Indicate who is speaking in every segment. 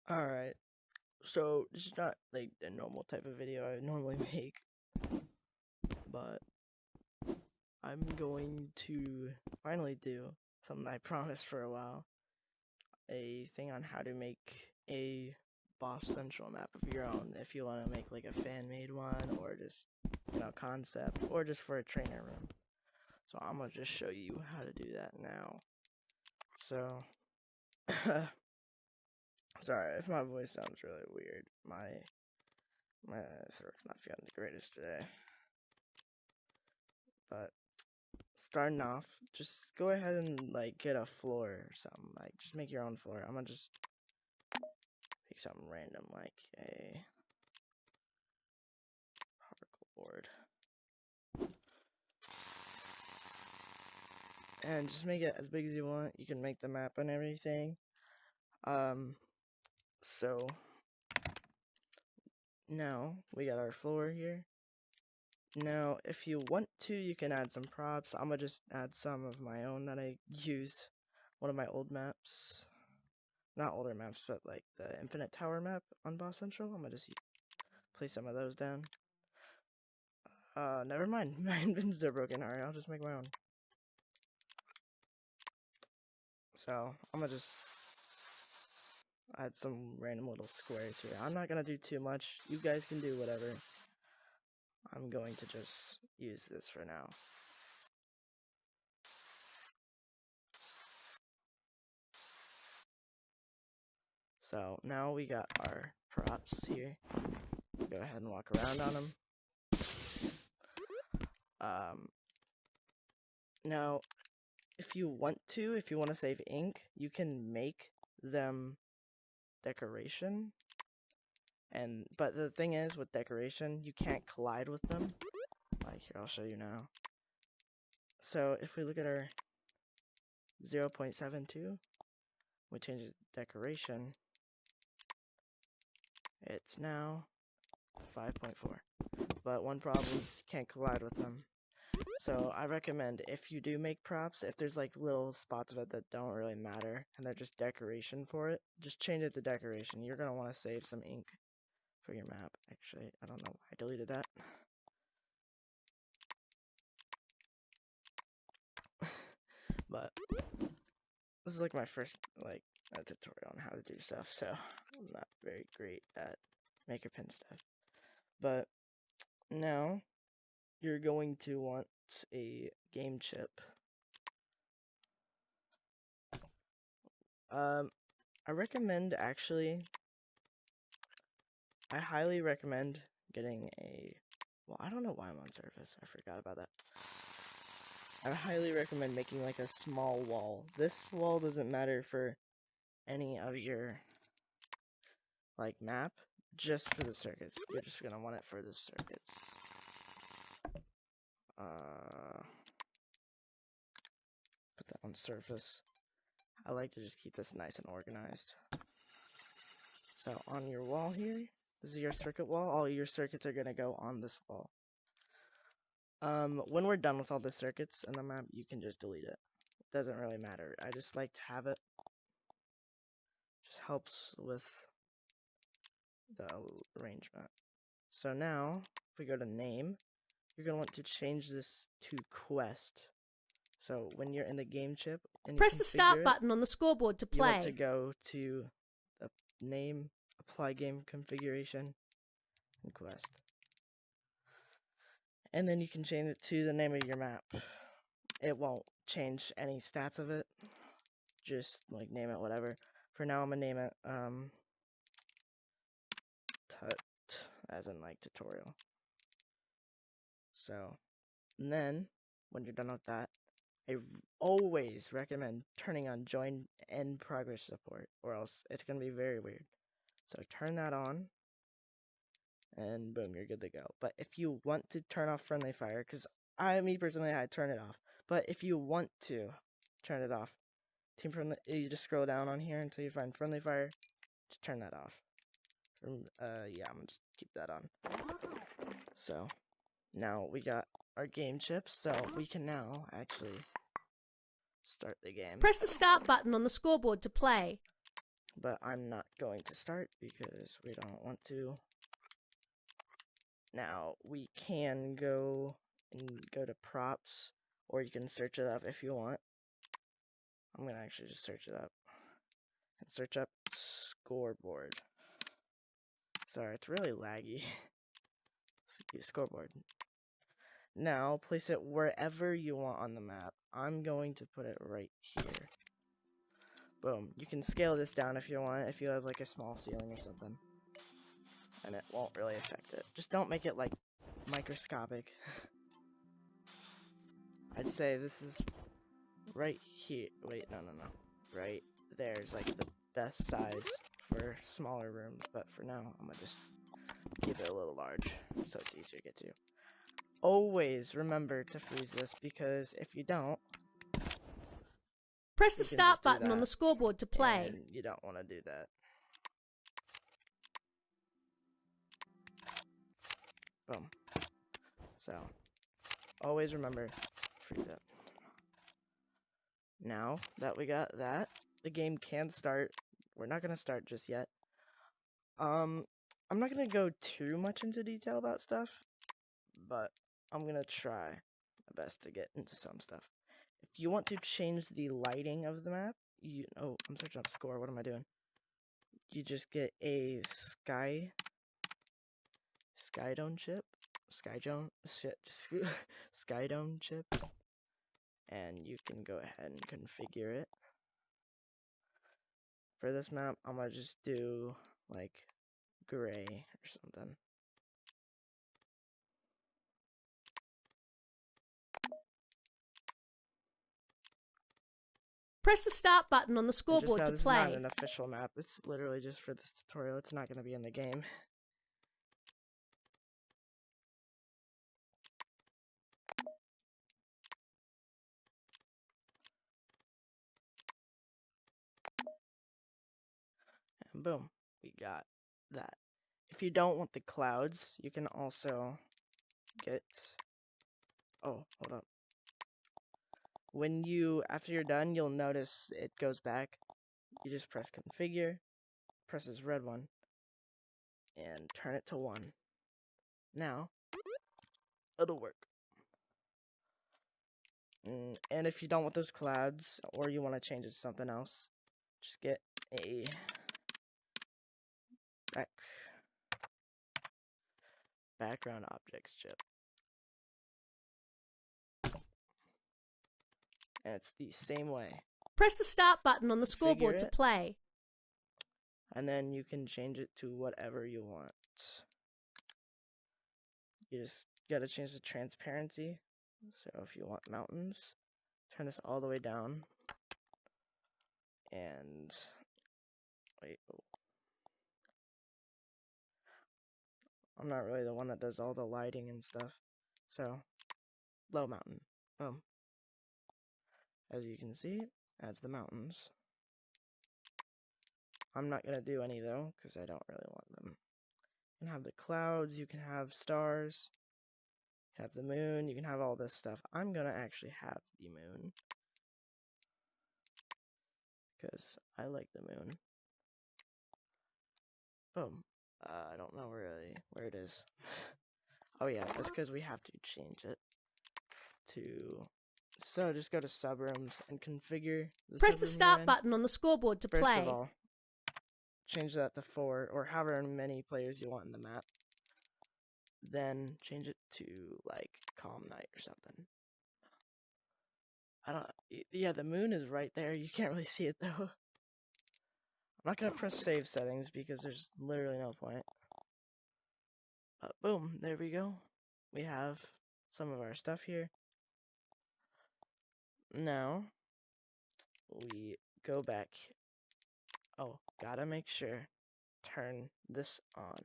Speaker 1: Alright, so this is not like the normal type of video I normally make, but I'm going to finally do something I promised for a while. A thing on how to make a BossCentral map of your own if you want to make like a fan-made one, or just, concept, or just for a trainer room. So I'm gonna just show you how to do that now. So, sorry if my voice sounds really weird. My throat's not feeling the greatest today. But starting off, just go ahead and like get a floor or something. Like just make your own floor. I'm gonna just make something random like a particle board. And just make it as big as you want. You can make the map and everything. So now we got our floor here. Now, if you want to, you can add some props. I'm gonna just add some of my own that I used. One of my old maps. Not older maps, but like the Infinite Tower map on BossCentral. I'm gonna just place some of those down. Never mind. My inventions are broken. Alright, I'll just make my own. So, I'm gonna just add some random little squares here. I'm not gonna do too much. You guys can do whatever. I'm going to just use this for now. So, now we got our props here. Go ahead and walk around on them. Now, if you want to save ink, you can make them decoration. But the thing is, with decoration, you can't collide with them. Like, here, I'll show you now. So, if we look at our 0.72, we change the decoration, it's now 5.4. But one problem, you can't collide with them. So I recommend, if you do make props, if there's like little spots of it that don't really matter and they're just decoration for it, just change it to decoration. You're going to want to save some ink for your map. Actually, I don't know why I deleted that. But this is like my first tutorial on how to do stuff, so I'm not very great at maker pen stuff. But now you're going to want a game chip. I recommend, actually, I highly recommend getting a, well, I don't know why I'm on surface, I forgot about that. I highly recommend making like a small wall. This wall doesn't matter for any of your like map, just for the circuits. You're just gonna want it for the circuits. Put that on surface. I like to just keep this nice and organized. So on your wall here, this is your circuit wall. All your circuits are gonna go on this wall. When we're done with all the circuits in the map, you can just delete it. It doesn't really matter. I just like to have it. Just helps with the arrangement. So now, if we go to name, you're gonna want to change this to quest. So when you're in the game chip and you
Speaker 2: press the start button on the scoreboard to play.
Speaker 1: You want to go to the name, apply game configuration, and quest. And then you can change it to the name of your map. It won't change any stats of it. Just like name it whatever. For now I'm gonna name it tut, as in like tutorial. So, and then when you're done with that, I always recommend turning on join end progress support, or else it's going to be very weird. So turn that on, and boom, you're good to go. But if you want to turn off friendly fire, because me personally, I turn it off. But if you want to turn it off, team friendly, you just scroll down on here until you find friendly fire. Just turn that off. Yeah, I'm gonna just keep that on. So now we got our game chips, so we can now actually start the game.
Speaker 2: Press the start button on the scoreboard to play.
Speaker 1: but I'm not going to start because we don't want to. Now, we can go to props, or you can search it up if you want. I'm going to actually just search it up. And search up Scoreboard. Sorry, it's really laggy. Scoreboard. Now, place it wherever you want on the map. I'm going to put it right here. Boom. You can scale this down if you want, if you have like a small ceiling or something. And it won't really affect it. Just don't make it like microscopic. I'd say this is right here. Wait, no. Right there is like the best size for smaller rooms, but for now, I'm gonna just keep it a little large so it's easier to get to. Always remember to freeze this, because if you don't,
Speaker 2: press the start button on the scoreboard to play.
Speaker 1: And you don't want to do that. Boom. So, always remember, freeze it. Now that we got that, the game can start. We're not going to start just yet. I'm not going to go too much into detail about stuff, but I'm going to try my best to get into some stuff. If you want to change the lighting of the map, oh, I'm searching up score. What am I doing? You just get a Skydome chip. Skydome chip. And you can go ahead and configure it. For this map, I'm gonna just do like gray or something.
Speaker 2: Press the start button on the scoreboard to play.
Speaker 1: This is not an official map. It's literally just for this tutorial. It's not going to be in the game. And boom, we got that. If you don't want the clouds, you can also get... Oh, hold up. When after you're done, you'll notice it goes back. You just press configure, press this red one, and turn it to 1. Now, it'll work. And if you don't want those clouds, or you want to change it to something else, just get a background objects chip. And it's the same way.
Speaker 2: Press the start button on the scoreboard to play.
Speaker 1: And then you can change it to whatever you want. You just gotta change the transparency. So if you want mountains, turn this all the way down. And wait. Oh. I'm not really the one that does all the lighting and stuff. So low mountain. Boom. As you can see, adds the mountains. I'm not gonna do any though, because I don't really want them. You can have the clouds, you can have stars, you can have the moon, you can have all this stuff. I'm gonna actually have the moon, because I like the moon. Boom. I don't know really where it is. Oh yeah, that's because we have to change it to... So just go to subrooms and configure the
Speaker 2: Press the start button on the scoreboard to play.
Speaker 1: First of all, change that to 4, or however many players you want in the map. Then change it to like Calm Night or something. Yeah, the moon is right there. You can't really see it though. I'm not gonna press save settings because there's literally no point. But boom, there we go. We have some of our stuff here. Now, we go back. Oh, gotta make sure. Turn this on.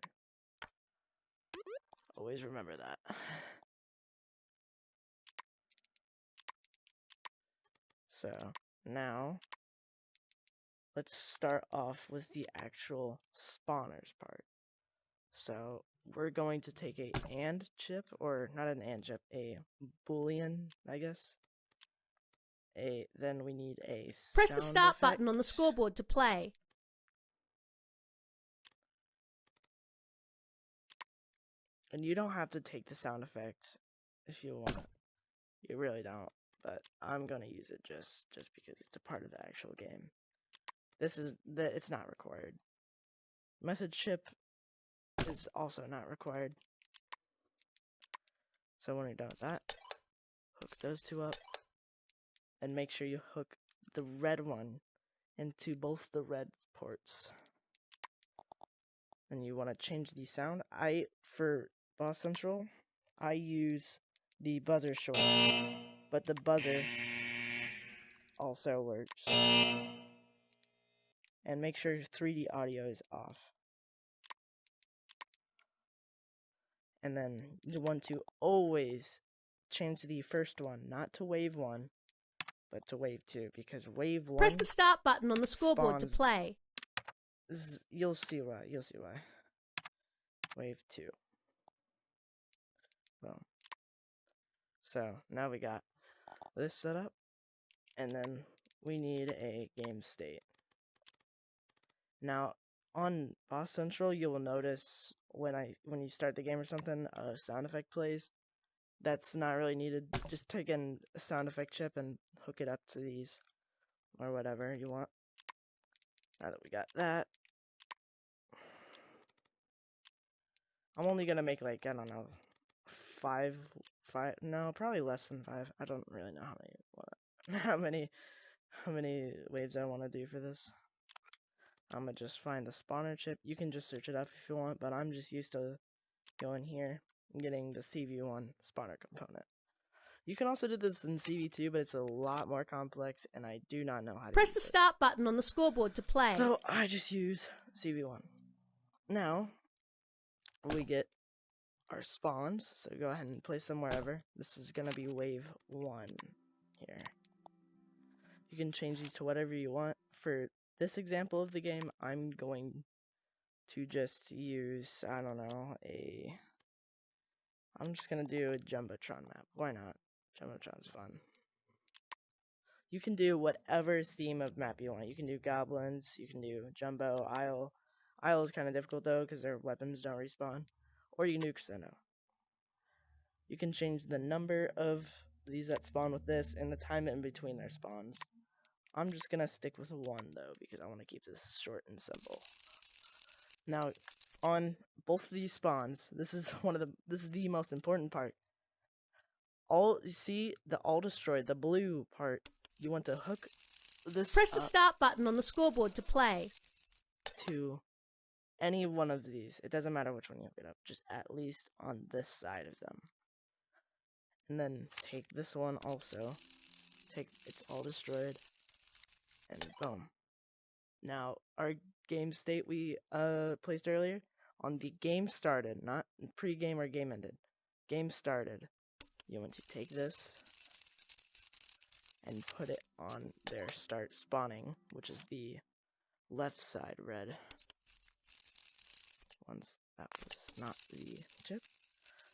Speaker 1: Always remember that. So, now, let's start off with the actual spawners part. So, we're going to take a AND chip, or not an AND chip, a Boolean, I guess. Then we need a
Speaker 2: Press the start
Speaker 1: effect.
Speaker 2: button on the scoreboard to play.
Speaker 1: And you don't have to take the sound effect if you want. You really don't. But I'm gonna use it just because it's a part of the actual game. It's not required. Message ship is also not required. So when you're done with that, hook those two up, and make sure you hook the red one into both the red ports. And you want to change the sound. For BossCentral, I use the buzzer short, but the buzzer also works. And make sure your 3D audio is off. And then you want to always change the first one, not to wave 1, but to wave 2, because wave 1
Speaker 2: press the start button on the scoreboard to play.
Speaker 1: You'll see why. Wave 2. Boom. So now we got this set up, and then we need a game state. Now on BossCentral, you will notice when you start the game or something, a sound effect plays. That's not really needed. Just take in a sound effect chip and hook it up to these, or whatever you want. Now that we got that, I'm only gonna make, like, I don't know, 5, no, probably less than 5. I don't really know how many waves I want to do for this. I'm gonna just find the spawner chip. You can just search it up if you want, but I'm just used to going here and getting the CV1 spawner component. You can also do this in CV2, but it's a lot more complex, and I do not know how to
Speaker 2: press the start button on the scoreboard to play.
Speaker 1: So I just use CV1. Now we get our spawns, so go ahead and place them wherever. This is gonna be wave 1 here. You can change these to whatever you want. For this example of the game, I'm going to just use, I don't know, I'm just gonna do a Jumbotron map. Why not? Jumbotron's fun. You can do whatever theme of map you want. You can do goblins, you can do Jumbo, Isle. Isle is kind of difficult though, because their weapons don't respawn. Or you can do Crescendo. You can change the number of these that spawn with this and the time in between their spawns. I'm just gonna stick with 1 though, because I want to keep this short and simple. Now, on both of these spawns, this is the most important part. See the all destroyed, the blue part. You want to hook this.
Speaker 2: Press the start button on the scoreboard to play.
Speaker 1: To any one of these. It doesn't matter which one you hook it up, just at least on this side of them. And then take this one also. It's all destroyed. And boom. Now, our game state we placed earlier, on the game started, not pre-game or game ended. Game started. You want to take this and put it on their start spawning, which is the left side red. Once that was not the chip.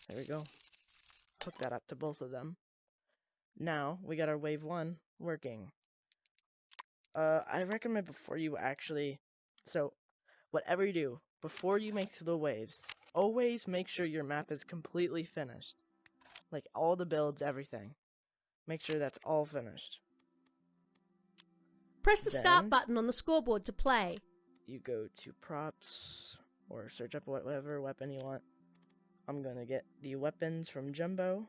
Speaker 1: There we go. Hook that up to both of them. Now we got our wave 1 working. I recommend before you so whatever you do, before you make the waves, always make sure your map is completely finished. Like all the builds, everything. Make sure that's all finished.
Speaker 2: Press the start button on the scoreboard to play.
Speaker 1: You go to props, or search up whatever weapon you want. I'm gonna get the weapons from Jumbo.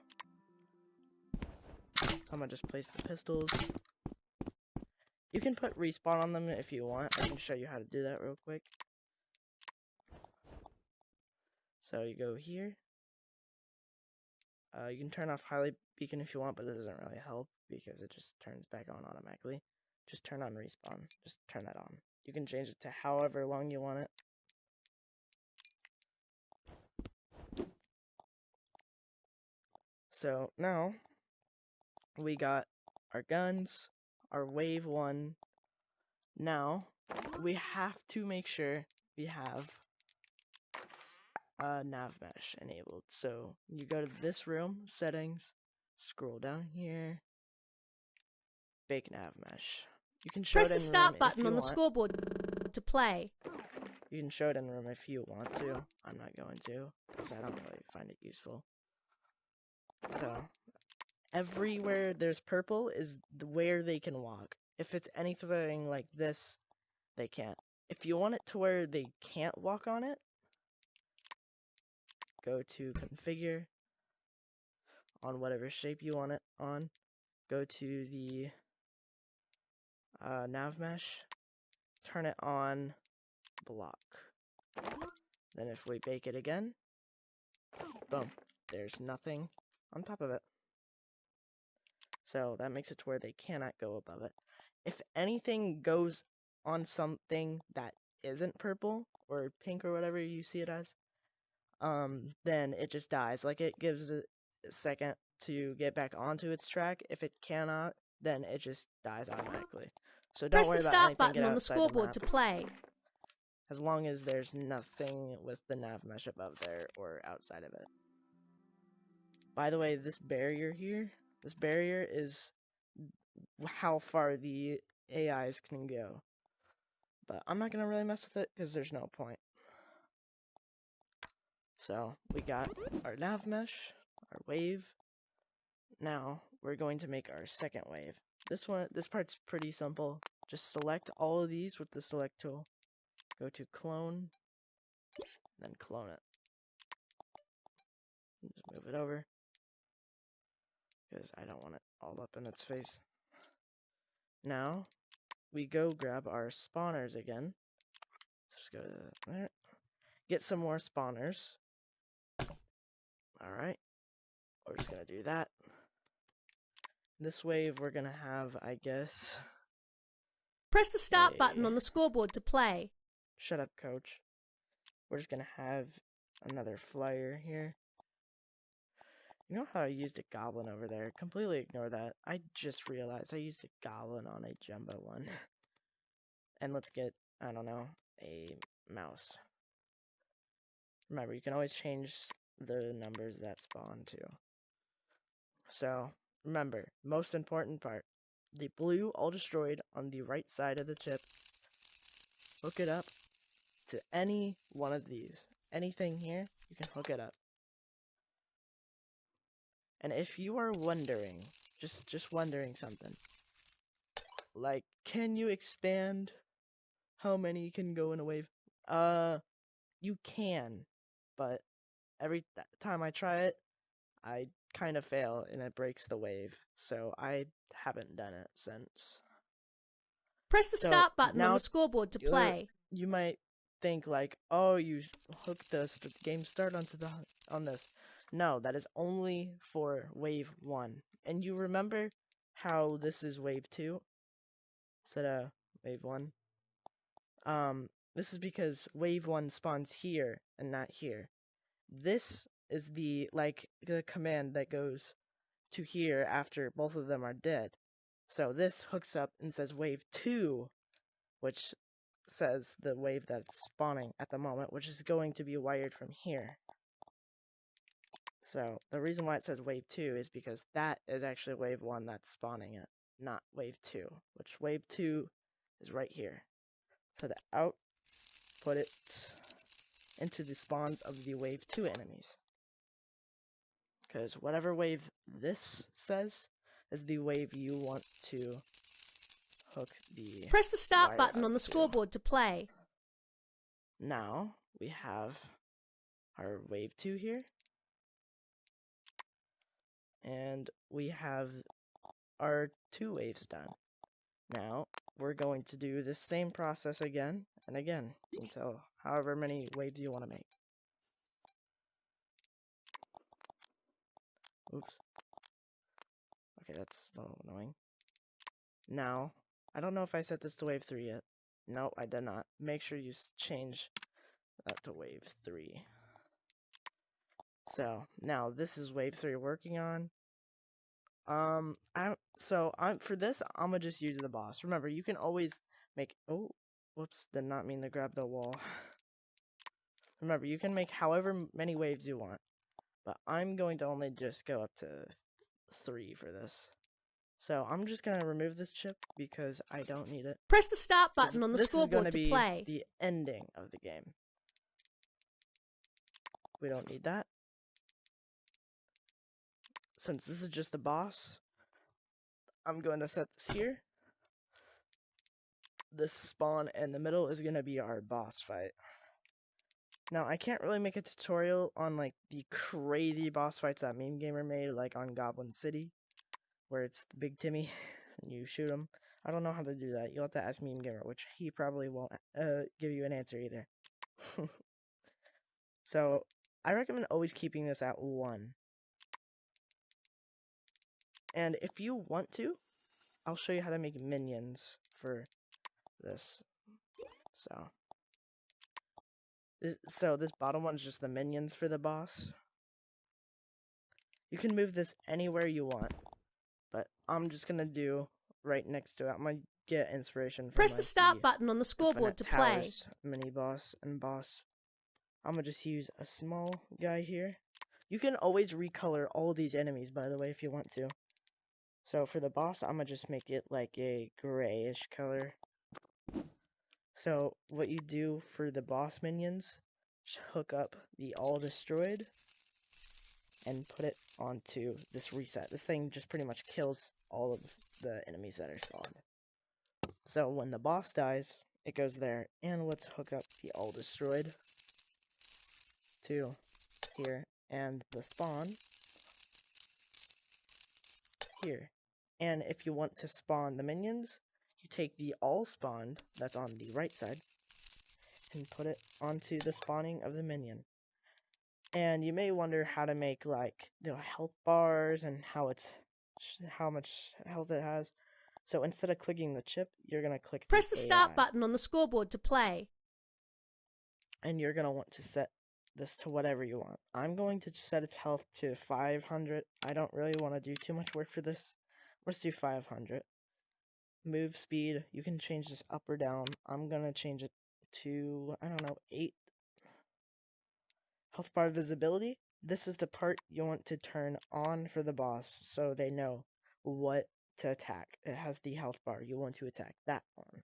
Speaker 1: So I'm gonna just place the pistols. You can put respawn on them if you want. I can show you how to do that real quick. So you go here. You can turn off highlight beacon if you want, but it doesn't really help because it just turns back on automatically. Just turn on respawn. Just turn that on. You can change it to however long you want it. So now we got our guns, our wave 1. Now we have to make sure we have nav mesh enabled. So you go to this room, settings, scroll down here, bake nav mesh. You can show
Speaker 2: press
Speaker 1: it in
Speaker 2: the start
Speaker 1: room
Speaker 2: button
Speaker 1: if you
Speaker 2: on the
Speaker 1: want.
Speaker 2: scoreboard to play.
Speaker 1: You can show it in the room if you want to. I'm not going to, because I don't really find it useful. So, everywhere there's purple is where they can walk. If it's anything like this, they can't. If you want it to where they can't walk on it, go to configure on whatever shape you want it on. Go to the nav mesh, turn it on block. Then if we bake it again, boom, there's nothing on top of it. So that makes it to where they cannot go above it. If anything goes on something that isn't purple or pink or whatever you see it as, then it just dies. Like, it gives it a second to get back onto its track. If it cannot, then it just dies automatically. So don't worry about anything
Speaker 2: button
Speaker 1: get
Speaker 2: on the
Speaker 1: outside the
Speaker 2: scoreboard
Speaker 1: map,
Speaker 2: to play.
Speaker 1: as long as there's nothing with the nav mesh above there or outside of it. By the way, this barrier here, this barrier is how far the AIs can go. But I'm not going to really mess with it because there's no point. So we got our nav mesh, our wave. Now we're going to make our second wave. This part's pretty simple. Just select all of these with the select tool. Go to clone, then clone it. Just move it over, because I don't want it all up in its face. Now, we go grab our spawners again. Just go to there. Get some more spawners. Alright. We're just gonna do that. This wave we're gonna have, I guess...
Speaker 2: Press the start button on the scoreboard to play.
Speaker 1: Shut up, coach. We're just gonna have another flyer here. You know how I used a goblin over there? Completely ignore that. I just realized I used a goblin on a jumbo one. And let's get, I don't know, a mouse. Remember, you can always change the numbers that spawn too. So, remember, most important part. The blue all destroyed on the right side of the chip. Hook it up to any one of these. Anything here, you can hook it up. And if you are wondering, just wondering something, like, can you expand how many can go in a wave? You can, but every time I try it, I kind of fail and it breaks the wave, so I haven't done it since.
Speaker 2: Press the start button on the scoreboard to play.
Speaker 1: You might think like, oh, you hooked the game start on this. No, that is only for wave 1. And you remember how this is wave 2 instead of wave 1? This is because wave 1 spawns here and not here. This is the command that goes to here after both of them are dead. So this hooks up and says wave 2, which says the wave that's spawning at the moment, which is going to be wired from here. So the reason why it says wave 2 is because that is actually wave 1 that's spawning it, not wave 2, which wave 2 is right here. So the output it into the spawns of the wave 2 enemies. Because whatever wave this says is the wave you want to hook the
Speaker 2: Press the start button on the scoreboard to play.
Speaker 1: Now we have our wave 2 here. And we have our 2 waves done. Now we're going to do the same process again and again until however many waves you want to make. Oops. Okay, that's a little annoying. Now, I don't know if I set this to wave 3 yet. No, I did not. Make sure you change that to wave 3. So, now this is wave 3 working on. For this, I'm gonna just use the boss. Remember, you can always make, oh, whoops, did not mean to grab the wall. Remember, you can make however many waves you want, but I'm going to only just go up to 3 for this. So I'm just gonna remove this chip because I don't need it.
Speaker 2: Press the start button on the scoreboard to play.
Speaker 1: This is gonna be the ending of the game. We don't need that. Since this is just the boss, I'm going to set this here. This spawn in the middle is gonna be our boss fight. Now, I can't really make a tutorial on like the crazy boss fights that Meme Gamer made, like on Goblin City, where it's the Big Timmy and you shoot him. I don't know how to do that. You'll have to ask Meme Gamer, which he probably won't give you an answer either. So, I recommend always keeping this at 1. And if you want to, I'll show you how to make minions for this. So this bottom one is just the minions for the boss. You can move this anywhere you want, but I'm just gonna do right next to it. I'm gonna get inspiration from
Speaker 2: Press the start button on the scoreboard to play.
Speaker 1: Mini boss and boss. I'm gonna just use a small guy here. You can always recolor all these enemies, by the way, if you want to. So for the boss, I'm gonna just make it like a grayish color. So what you do for the boss minions, just hook up the all destroyed and put it onto this reset. This thing just pretty much kills all of the enemies that are spawned. So when the boss dies, it goes there. And let's hook up the all destroyed to here and the spawn here. And if you want to spawn the minions, you take the all spawned that's on the right side and put it onto the spawning of the minion. And you may wonder how to make like the health bars and how much health it has. So instead of clicking the chip, you're gonna click
Speaker 2: Press the start button on the scoreboard to play.
Speaker 1: And you're gonna want to set this to whatever you want. I'm going to set its health to 500. I don't really want to do too much work for this. Let's do 500. Move speed, you can change this up or down. I'm gonna change it to, I don't know, 8. Health bar visibility. This is the part you want to turn on for the boss so they know what to attack. It has the health bar. You want to attack that one.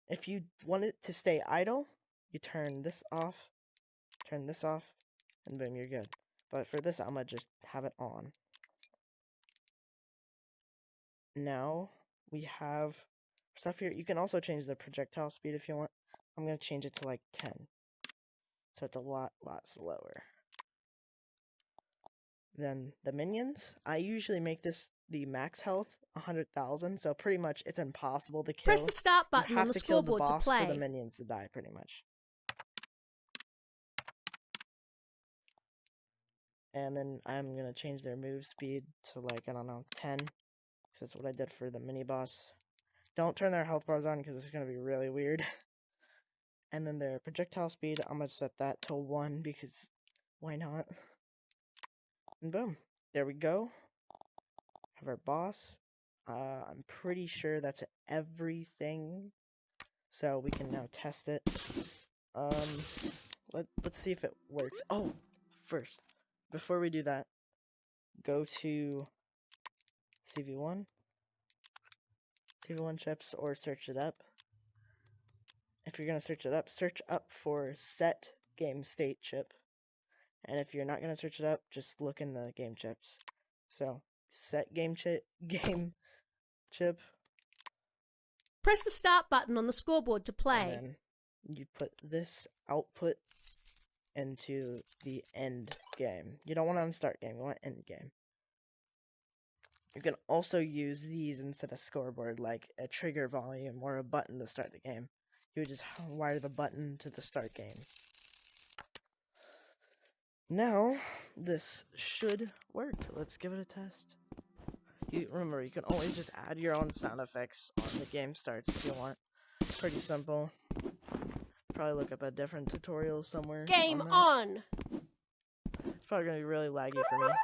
Speaker 1: If you want it to stay idle, you turn this off, and boom, you're good. But for this, I'm gonna just have it on. Now we have stuff here. You can also change the projectile speed if you want. I'm gonna change it to like 10, so it's a lot slower. Then the minions, I usually make this the max health 100,000, so pretty much it's impossible to kill.
Speaker 2: Press the start button on the scoreboard to play.
Speaker 1: For the minions to die, pretty much. And then I'm gonna change their move speed to like, I don't know, 10. Because that's what I did for the mini boss. Don't turn their health bars on because it's gonna be really weird. And then their projectile speed, I'm gonna set that to 1 because why not? And boom, there we go. Have our boss. I'm pretty sure that's everything. So we can now test it. Let's see if it works. Oh, first, before we do that, go to CV1 chips, or search it up. If you're gonna search it up, search up for set game state chip. And if you're not gonna search it up, just look in the game chips. So set game chip.
Speaker 2: Press the start button on the scoreboard to play.
Speaker 1: And then you put this output into the end game. You don't want it on start game, you want end game. You can also use these instead of scoreboard, like a trigger volume or a button to start the game. You would just wire the button to the start game. Now, this should work. Let's give it a test. Remember, you can always just add your own sound effects on the game starts if you want. Pretty simple. Probably look up a different tutorial somewhere.
Speaker 2: Game on!
Speaker 1: It's probably going to be really laggy for me.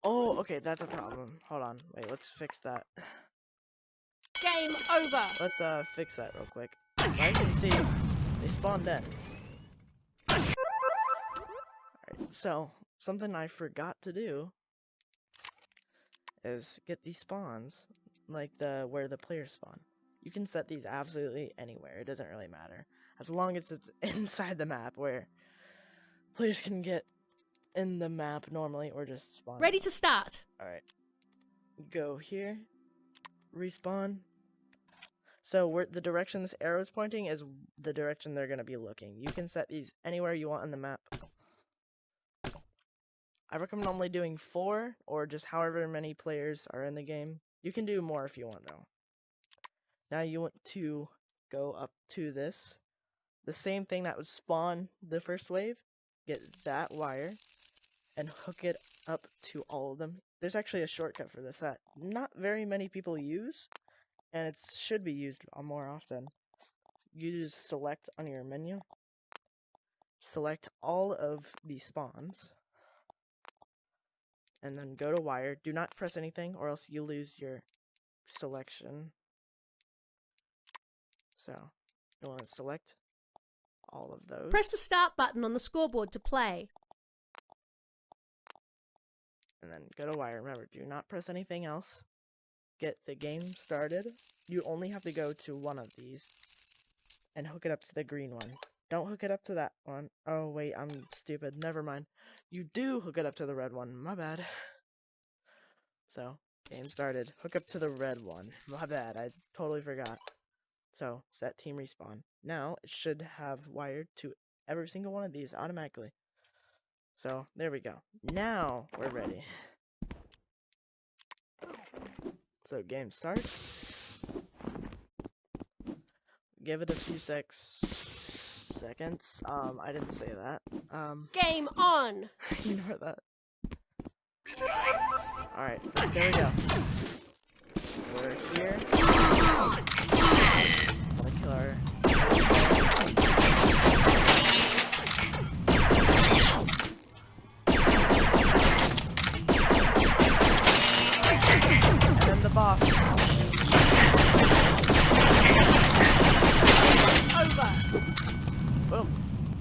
Speaker 1: Oh, okay, that's a problem. Hold on. Wait, let's fix that.
Speaker 2: Game over!
Speaker 1: Let's fix that real quick. As you can see, they spawned in. Alright, so, something I forgot to do is get these spawns, like where the players spawn. You can set these absolutely anywhere. It doesn't really matter, as long as it's inside the map where players can get in the map normally or just spawn.
Speaker 2: Ready to start.
Speaker 1: All right, go here, respawn. So where the direction this arrow is pointing is the direction they're gonna be looking. You can set these anywhere you want on the map. I recommend only doing 4 or just however many players are in the game. You can do more if you want though. Now you want to go up to this. The same thing that would spawn the first wave. Get that wire and hook it up to all of them. There's actually a shortcut for this that not very many people use, and it should be used more often. You just select on your menu. Select all of the spawns. And then go to wire. Do not press anything or else you lose your selection. So, you want to select all of those.
Speaker 2: Press the start button on the scoreboard to play.
Speaker 1: And then go to wire. Remember, do not press anything else. Get the game started. You only have to go to one of these and hook it up to the green one. Don't hook it up to that one. Oh, wait, I'm stupid. Never mind. You do hook it up to the red one. My bad. So, game started. Hook up to the red one. My bad. I totally forgot. So, set team respawn. Now, it should have wired to every single one of these automatically. So, there we go. Now, we're ready. So, game starts. Give it a few seconds. I didn't say that.
Speaker 2: Game on!
Speaker 1: Ignore that. Alright, there we go. We're here. Gotta kill our... And then the boss. Over! Boom.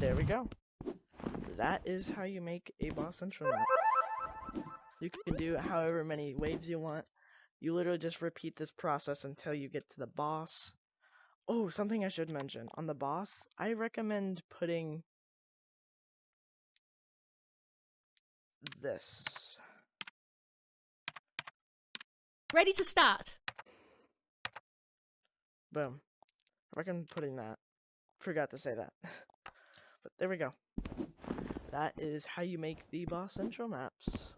Speaker 1: There we go. That is how you make a BossCentral map. You can do however many waves you want. You literally just repeat this process until you get to the boss. Oh, something I should mention. On the boss, I recommend putting this.
Speaker 2: Ready to start.
Speaker 1: Boom. I recommend putting that. Forgot to say that. But there we go. That is how you make the BossCentral maps.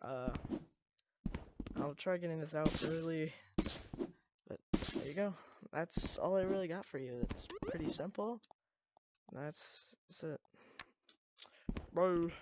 Speaker 1: I'll try getting this out early, but there you go. That's all I really got for you. It's pretty simple. That's it. Bye.